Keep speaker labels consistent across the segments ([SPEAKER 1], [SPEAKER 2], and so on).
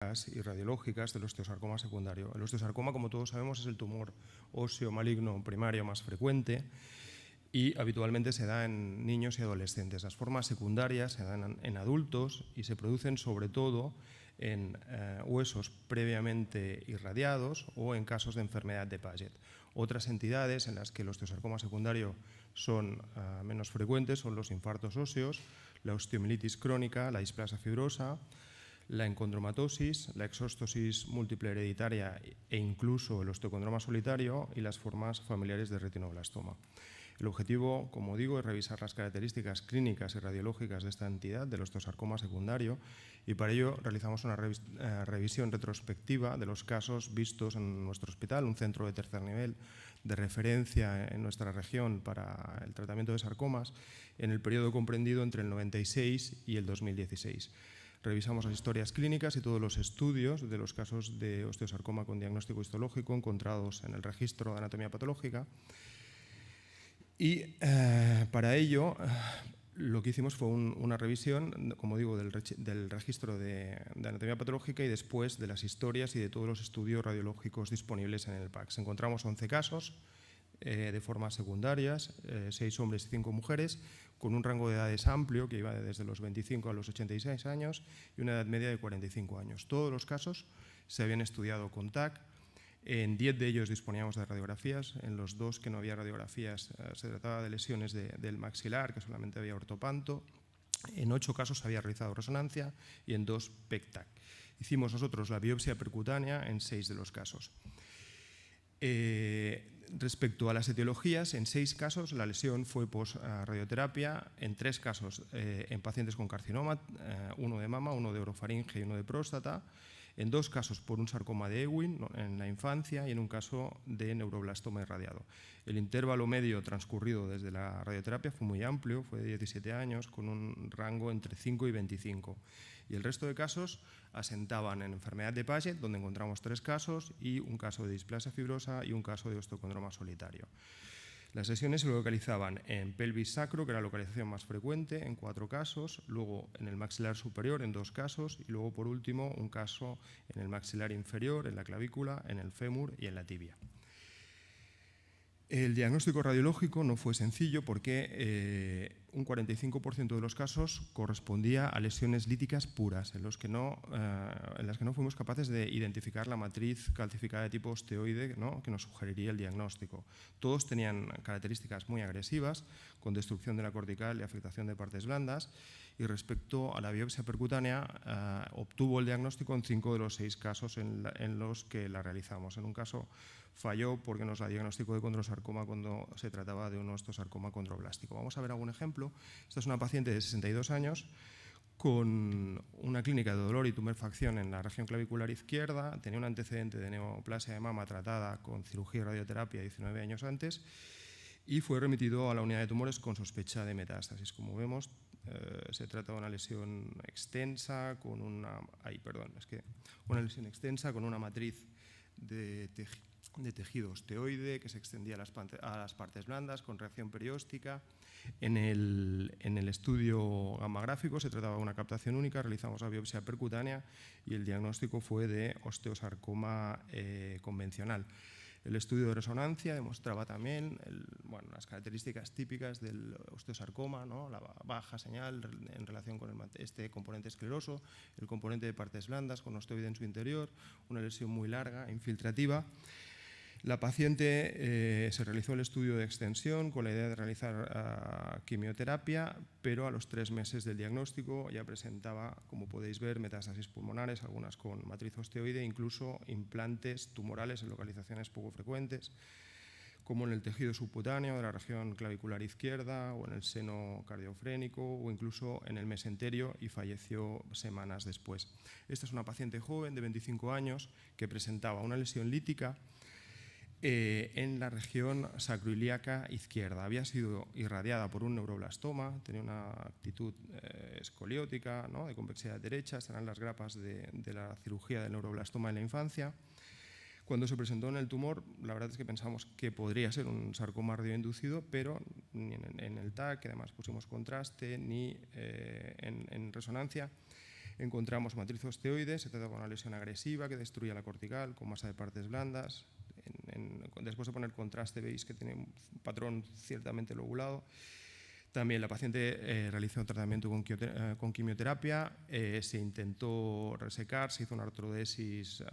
[SPEAKER 1] y radiológicas del osteosarcoma secundario. El osteosarcoma, como todos sabemos, es el tumor óseo maligno primario más frecuente y habitualmente se da en niños y adolescentes. Las formas secundarias se dan en adultos y se producen sobre todo en huesos previamente irradiados o en casos de enfermedad de Paget. Otras entidades en las que el osteosarcoma secundario son menos frecuentes son los infartos óseos, la osteomielitis crónica, la displasia fibrosa, la encondromatosis, la exóstosis múltiple hereditaria e incluso el osteocondroma solitario y las formas familiares de retinoblastoma. El objetivo, como digo, es revisar las características clínicas y radiológicas de esta entidad, del osteosarcoma secundario, y para ello realizamos una revisión retrospectiva de los casos vistos en nuestro hospital, un centro de tercer nivel de referencia en nuestra región para el tratamiento de sarcomas, en el periodo comprendido entre el 96 y el 2016. Revisamos las historias clínicas y todos los estudios de los casos de osteosarcoma con diagnóstico histológico encontrados en el registro de anatomía patológica. Y para ello lo que hicimos fue una revisión, como digo, del registro de anatomía patológica y después de las historias y de todos los estudios radiológicos disponibles en el PACS. Encontramos 11 casos de formas secundarias, 6 hombres y 5 mujeres, con un rango de edades amplio que iba desde los 25 a los 86 años y una edad media de 45 años. Todos los casos se habían estudiado con TAC. En 10 de ellos disponíamos de radiografías. En los 2 que no había radiografías se trataba de lesiones del maxilar, que solamente había ortopanto. En 8 casos se había realizado resonancia y en 2 PEC-TAC. Hicimos nosotros la biopsia percutánea en 6 de los casos. Respecto a las etiologías, en 6 casos la lesión fue post-radioterapia, en 3 casos en pacientes con carcinoma, 1 de mama, 1 de orofaringe y 1 de próstata, en 2 casos por un sarcoma de Ewing en la infancia y en un caso de neuroblastoma irradiado. El intervalo medio transcurrido desde la radioterapia fue muy amplio, fue de 17 años, con un rango entre 5 y 25. Y el resto de casos asentaban en enfermedad de Paget, donde encontramos 3 casos, y un caso de displasia fibrosa y un caso de osteocondroma solitario. Las lesiones se localizaban en pelvis sacro, que era la localización más frecuente, en 4 casos, luego en el maxilar superior en 2 casos y luego, por último, un caso en el maxilar inferior, en la clavícula, en el fémur y en la tibia. El diagnóstico radiológico no fue sencillo porque un 45% de los casos correspondía a lesiones líticas puras, en las que no fuimos capaces de identificar la matriz calcificada de tipo osteoide, ¿no?, que nos sugeriría el diagnóstico. Todos tenían características muy agresivas, con destrucción de la cortical y afectación de partes blandas, y respecto a la biopsia percutánea obtuvo el diagnóstico en 5 de los 6 casos en los que la realizamos. En un caso falló porque nos la diagnosticó de condrosarcoma cuando se trataba de un osteosarcoma condroblástico. Vamos a ver algún ejemplo. Esta es una paciente de 62 años con una clínica de dolor y tumefacción en la región clavicular izquierda, tenía un antecedente de neoplasia de mama tratada con cirugía y radioterapia 19 años antes y fue remitido a la unidad de tumores con sospecha de metástasis. Como vemos, se trata de una lesión extensa con una lesión extensa con una matriz de tejido osteoide que se extendía a las partes blandas con reacción perióstica. En el estudio gamagráfico se trataba de una captación única, realizamos la biopsia percutánea y el diagnóstico fue de osteosarcoma convencional. El estudio de resonancia demostraba también las características típicas del osteosarcoma, ¿no?, la baja señal en relación con este componente escleroso, el componente de partes blandas con osteoide en su interior, una lesión muy larga, infiltrativa. La paciente se realizó el estudio de extensión con la idea de realizar quimioterapia, pero a los 3 meses del diagnóstico ya presentaba, como podéis ver, metástasis pulmonares, algunas con matriz osteoide, incluso implantes tumorales en localizaciones poco frecuentes, como en el tejido subcutáneo de la región clavicular izquierda o en el seno cardiofrénico o incluso en el mesenterio, y falleció semanas después. Esta es una paciente joven de 25 años que presentaba una lesión lítica en la región sacroiliaca izquierda. Había sido irradiada por un neuroblastoma, tenía una actitud escoliótica, ¿no?, de convexidad derecha, estarán las grapas de la cirugía del neuroblastoma en la infancia. Cuando se presentó en el tumor, la verdad es que pensamos que podría ser un sarcoma radioinducido, pero ni en el TAC, que además pusimos contraste, ni en resonancia Encontramos matriz osteoide, se trataba de una lesión agresiva que destruía la cortical con masa de partes blandas. Después de poner contraste veis que tiene un patrón ciertamente lobulado. También la paciente realizó un tratamiento con quimioterapia, se intentó resecar, se hizo una artrodesis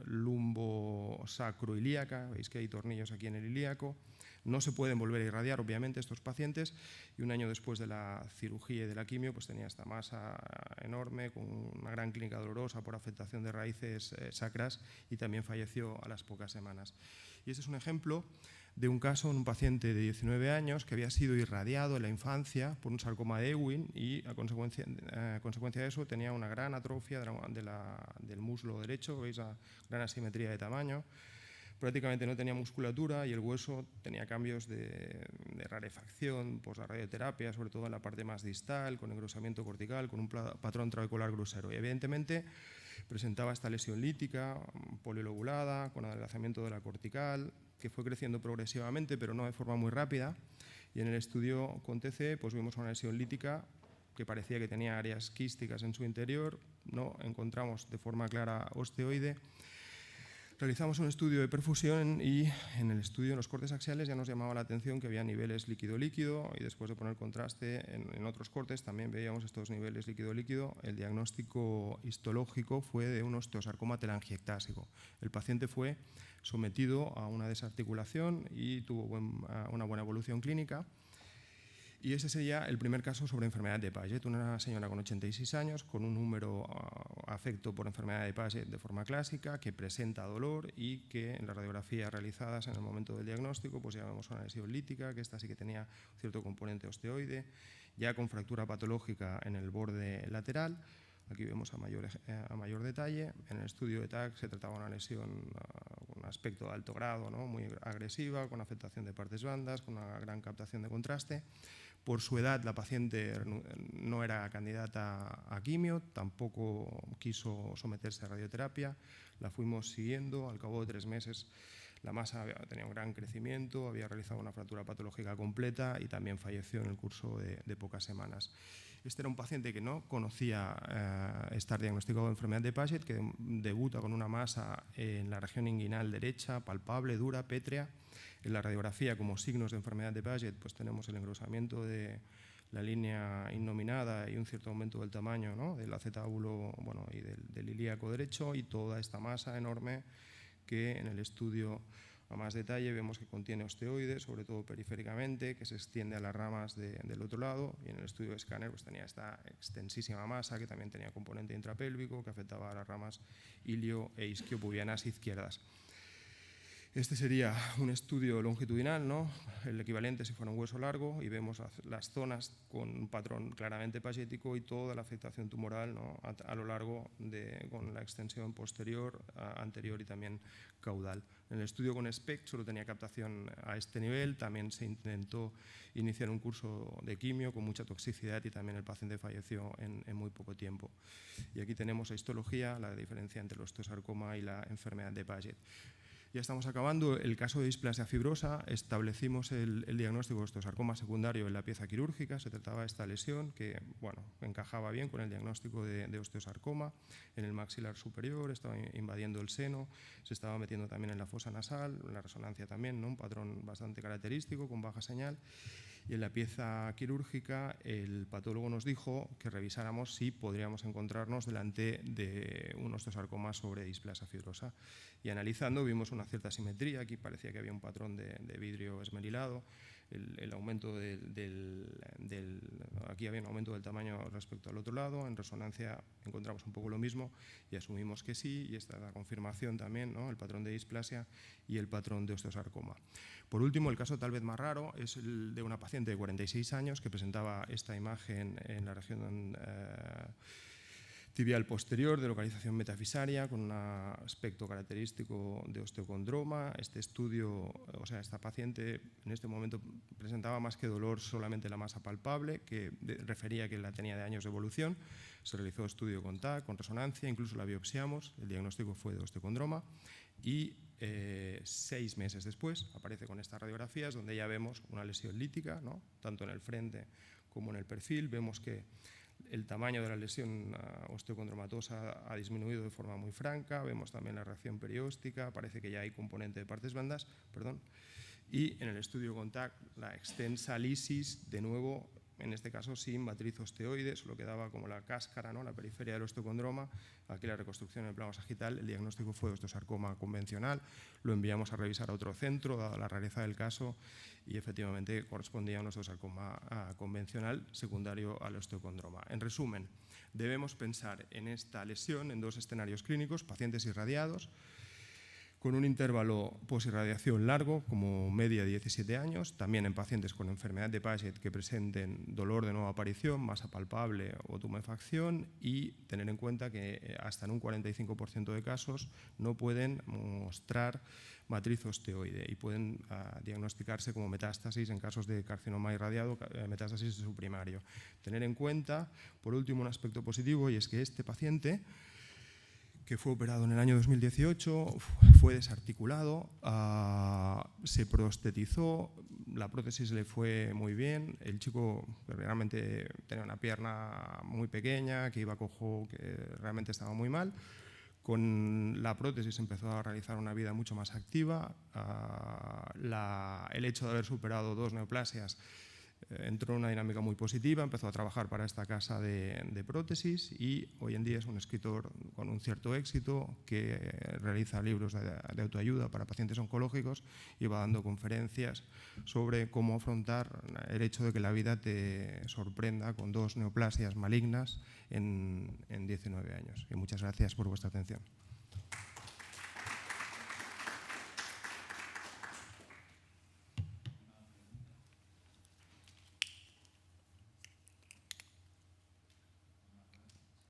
[SPEAKER 1] lumbo-sacro-ilíaca, veis que hay tornillos aquí en el ilíaco. No se pueden volver a irradiar, obviamente, estos pacientes, y un año después de la cirugía y de la quimio pues tenía esta masa enorme, con una gran clínica dolorosa por afectación de raíces sacras, y también falleció a las pocas semanas. Y este es un ejemplo de un caso en un paciente de 19 años que había sido irradiado en la infancia por un sarcoma de Ewing y a consecuencia de eso tenía una gran atrofia del muslo derecho, veis la gran asimetría de tamaño, prácticamente no tenía musculatura y el hueso tenía cambios de rarefacción por la radioterapia, sobre todo en la parte más distal, con engrosamiento cortical, con un patrón trabecular grosero, y evidentemente presentaba esta lesión lítica, polilobulada, con adelgazamiento de la cortical, que fue creciendo progresivamente, pero no de forma muy rápida. Y en el estudio con TC pues vimos una lesión lítica que parecía que tenía áreas quísticas en su interior, no encontramos de forma clara osteoide. Realizamos un estudio de perfusión y en el estudio de los cortes axiales ya nos llamaba la atención que había niveles líquido-líquido, y después de poner contraste en otros cortes también veíamos estos niveles líquido-líquido. El diagnóstico histológico fue de un osteosarcoma telangiectásico. El paciente fue sometido a una desarticulación y tuvo una buena evolución clínica. Y ese sería el primer caso sobre enfermedad de Paget, una señora con 86 años, con un número afecto por enfermedad de Paget de forma clásica, que presenta dolor y que en las radiografías realizadas en el momento del diagnóstico pues ya vemos una lesión lítica, que esta sí que tenía cierto componente osteoide, ya con fractura patológica en el borde lateral. Aquí vemos a mayor detalle. En el estudio de TAC se trataba de una lesión con un aspecto de alto grado, ¿no? Muy agresiva, con afectación de partes blandas, con una gran captación de contraste. Por su edad, la paciente no era candidata a quimio, tampoco quiso someterse a radioterapia. La fuimos siguiendo. Al cabo de 3 meses, la masa tenía un gran crecimiento, había realizado una fractura patológica completa y también falleció en el curso de pocas semanas. Este era un paciente que no conocía estar diagnosticado de enfermedad de Paget, que debuta con una masa en la región inguinal derecha, palpable, dura, pétrea. En la radiografía, como signos de enfermedad de Paget, pues tenemos el engrosamiento de la línea innominada y un cierto aumento del tamaño, ¿no? Del acetábulo, bueno, y del ilíaco derecho, y toda esta masa enorme que en el estudio a más detalle vemos que contiene osteoides, sobre todo periféricamente, que se extiende a las ramas del otro lado, y en el estudio de escáner pues tenía esta extensísima masa que también tenía componente intrapélvico que afectaba a las ramas ilio e isquiopubianas izquierdas. Este sería un estudio longitudinal, ¿no? El equivalente si fuera un hueso largo, y vemos las zonas con un patrón claramente pagético y toda la afectación tumoral, ¿no? A lo largo con la extensión posterior, anterior y también caudal. En el estudio con SPECT solo tenía captación a este nivel, también se intentó iniciar un curso de quimio con mucha toxicidad y también el paciente falleció en muy poco tiempo. Y aquí tenemos la histología, la diferencia entre el osteosarcoma y la enfermedad de Paget. Ya estamos acabando. El caso de displasia fibrosa, establecimos el diagnóstico de osteosarcoma secundario en la pieza quirúrgica. Se trataba de esta lesión que, bueno, encajaba bien con el diagnóstico de osteosarcoma en el maxilar superior, estaba invadiendo el seno, se estaba metiendo también en la fosa nasal, en la resonancia también, ¿no? Un patrón bastante característico con baja señal. Y en la pieza quirúrgica el patólogo nos dijo que revisáramos si podríamos encontrarnos delante de un osteosarcoma sobre displasia fibrosa. Y analizando vimos una cierta simetría. Aquí parecía que había un patrón de vidrio esmerilado. El aumento aquí había un aumento del tamaño respecto al otro lado. En resonancia encontramos un poco lo mismo y asumimos que sí, y esta es la confirmación también, ¿no? El patrón de displasia y el patrón de osteosarcoma. Por último, el caso tal vez más raro es el de una paciente de 46 años que presentaba esta imagen en la región tibial posterior de localización metafisaria con un aspecto característico de osteocondroma. Este estudio, o sea, esta paciente en este momento presentaba más que dolor solamente la masa palpable, que refería que la tenía de años de evolución. Se realizó estudio con TAC, con resonancia, incluso la biopsiamos, el diagnóstico fue de osteocondroma, y 6 meses después aparece con estas radiografías donde ya vemos una lesión lítica, ¿no? Tanto en el frente como en el perfil. Vemos que El tamaño de la lesión osteocondromatosa ha disminuido de forma muy franca, vemos también la reacción perióstica, parece que ya hay componente de partes blandas, y en el estudio CONTACT la extensa lisis, de nuevo, en este caso sin matriz osteoide, solo quedaba como la cáscara, ¿no?, la periferia del osteocondroma. Aquí la reconstrucción en el plano sagital, el diagnóstico fue osteosarcoma convencional, lo enviamos a revisar a otro centro, dada la rareza del caso, y efectivamente correspondía a un osteosarcoma convencional secundario al osteocondroma. En resumen, debemos pensar en esta lesión en dos escenarios clínicos: pacientes irradiados, con un intervalo posirradiación largo, como media 17 años, también en pacientes con enfermedad de Paget que presenten dolor de nueva aparición, masa palpable o tumefacción, y tener en cuenta que hasta en un 45% de casos no pueden mostrar matriz osteoide y pueden diagnosticarse como metástasis en casos de carcinoma irradiado, metástasis de su primario. Tener en cuenta, por último, un aspecto positivo, y es que este paciente, que fue operado en el año 2018, fue desarticulado, se prostetizó, la prótesis le fue muy bien. El chico realmente tenía una pierna muy pequeña, que iba cojo, que realmente estaba muy mal. Con la prótesis empezó a realizar una vida mucho más activa. El hecho de haber superado 2 neoplasias entró en una dinámica muy positiva, empezó a trabajar para esta casa de prótesis y hoy en día es un escritor con un cierto éxito que realiza libros de autoayuda para pacientes oncológicos y va dando conferencias sobre cómo afrontar el hecho de que la vida te sorprenda con 2 neoplasias malignas en 19 años. Y muchas gracias por vuestra atención.